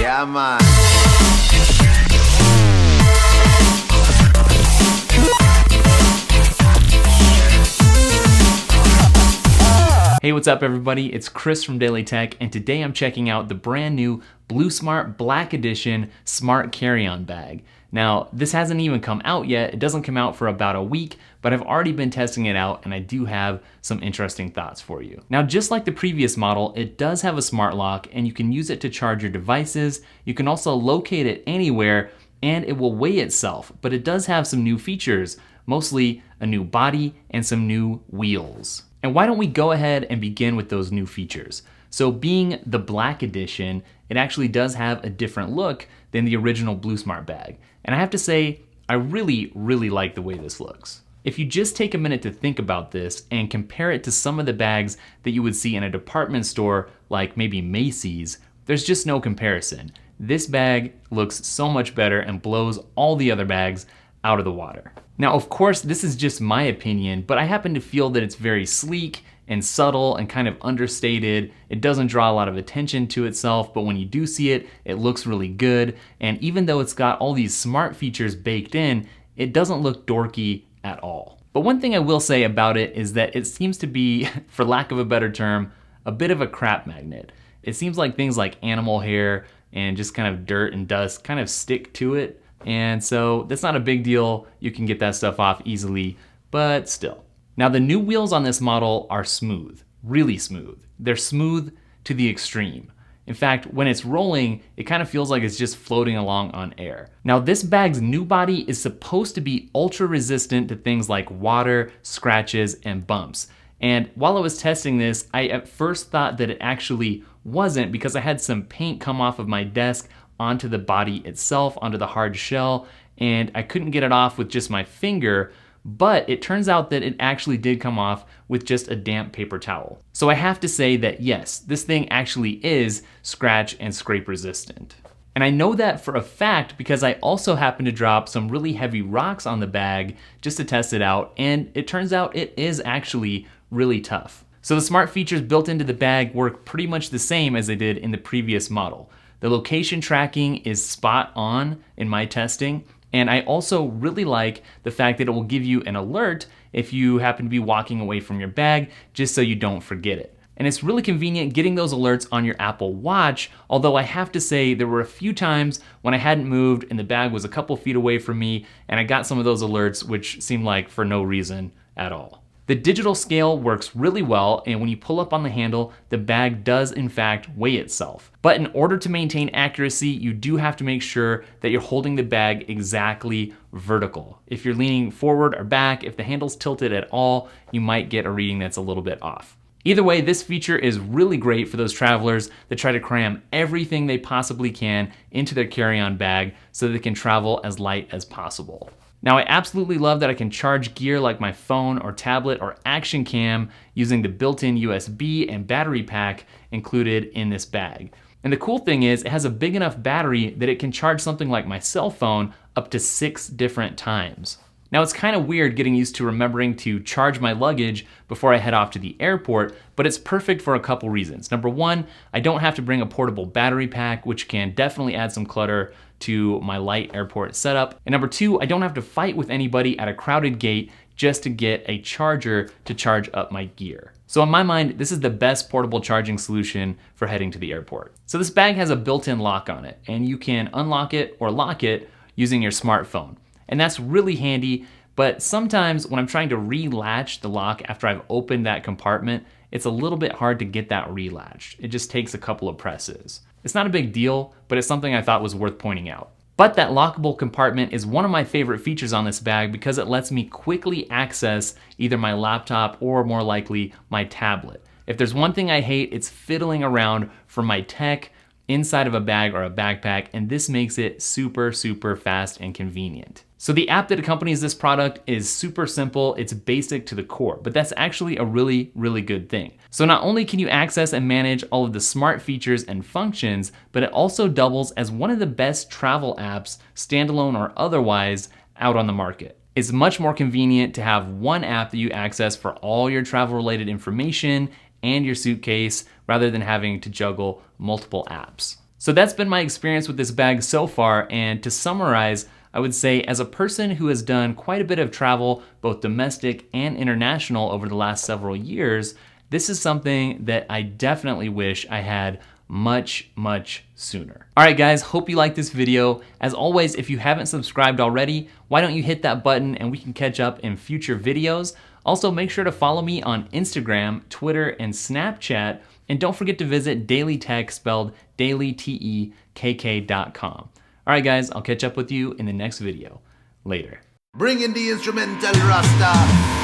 Yeah, man. Hey, what's up everybody? It's Chris from Daily Tech, and today I'm checking out the brand new Bluesmart Black Edition Smart Carry-On Bag. Now, this hasn't even come out yet. It doesn't come out for about a week, but I've already been testing it out and I do have some interesting thoughts for you. Now, just like the previous model, it does have a smart lock and you can use it to charge your devices. You can also locate it anywhere and it will weigh itself, but it does have some new features, mostly a new body and some new wheels. And why don't we go ahead and begin with those new features? So being the Black Edition, it actually does have a different look than the original Bluesmart bag. And I have to say, I really like the way this looks. If you just take a minute to think about this and compare it to some of the bags that you would see in a department store like maybe Macy's, there's just no comparison. This bag looks so much better and blows all the other bags out of the water. Now, of course, this is just my opinion, but I happen to feel that it's very sleek and subtle and kind of understated. It doesn't draw a lot of attention to itself, but when you do see it, it looks really good. And even though it's got all these smart features baked in, it doesn't look dorky at all. But one thing I will say about it is that it seems to be, for lack of a better term, a bit of a crap magnet. It seems like things like animal hair and just kind of dirt and dust kind of stick to it. And so that's not a big deal. You can get that stuff off easily, but still. Now the new wheels on this model are smooth, really smooth. They're smooth to the extreme. In fact, when it's rolling, it kind of feels like it's just floating along on air. Now this bag's new body is supposed to be ultra resistant to things like water, scratches, and bumps. And while I was testing this, I at first thought that it actually wasn't because I had some paint come off of my desk onto the body itself, onto the hard shell, and I couldn't get it off with just my finger, but it turns out that it actually did come off with just a damp paper towel. So I have to say that yes, this thing actually is scratch and scrape resistant. And I know that for a fact because I also happened to drop some really heavy rocks on the bag just to test it out, and it turns out it is actually really tough. So the smart features built into the bag work pretty much the same as they did in the previous model. The location tracking is spot on in my testing, and I also really like the fact that it will give you an alert if you happen to be walking away from your bag, just so you don't forget it. And it's really convenient getting those alerts on your Apple Watch, although I have to say there were a few times when I hadn't moved and the bag was a couple feet away from me, and I got some of those alerts which seemed like for no reason at all. The digital scale works really well, and when you pull up on the handle, the bag does in fact weigh itself. But in order to maintain accuracy, you do have to make sure that you're holding the bag exactly vertical. If you're leaning forward or back, if the handle's tilted at all, you might get a reading that's a little bit off. Either way, this feature is really great for those travelers that try to cram everything they possibly can into their carry-on bag so they can travel as light as possible. Now I absolutely love that I can charge gear like my phone or tablet or action cam using the built-in USB and battery pack included in this bag. And the cool thing is it has a big enough battery that it can charge something like my cell phone up to 6 different times. Now it's kind of weird getting used to remembering to charge my luggage before I head off to the airport, but it's perfect for a couple reasons. Number one, I don't have to bring a portable battery pack, which can definitely add some clutter to my light airport setup. And number two, I don't have to fight with anybody at a crowded gate just to get a charger to charge up my gear. So in my mind, this is the best portable charging solution for heading to the airport. So this bag has a built-in lock on it, and you can unlock it or lock it using your smartphone. And that's really handy, but sometimes when I'm trying to relatch the lock after I've opened that compartment, it's a little bit hard to get that relatched. It just takes a couple of presses. It's not a big deal, but it's something I thought was worth pointing out. But that lockable compartment is one of my favorite features on this bag because it lets me quickly access either my laptop or more likely my tablet. If there's one thing I hate, it's fiddling around for my tech inside of a bag or a backpack, and this makes it super fast and convenient. So the app that accompanies this product is super simple, it's basic to the core, but that's actually a really good thing. So not only can you access and manage all of the smart features and functions, but it also doubles as one of the best travel apps, standalone or otherwise, out on the market. It's much more convenient to have one app that you access for all your travel related information and your suitcase rather than having to juggle multiple apps. So that's been my experience with this bag so far, and to summarize, I would say as a person who has done quite a bit of travel, both domestic and international over the last several years, this is something that I definitely wish I had much sooner. All right guys, hope you liked this video. As always, if you haven't subscribed already, why don't you hit that button and we can catch up in future videos. Also, make sure to follow me on Instagram, Twitter, and Snapchat, and don't forget to visit Daily Tech, spelled dailytekk.com. All right guys, I'll catch up with you in the next video. Later. Bring in the instrumental Rasta.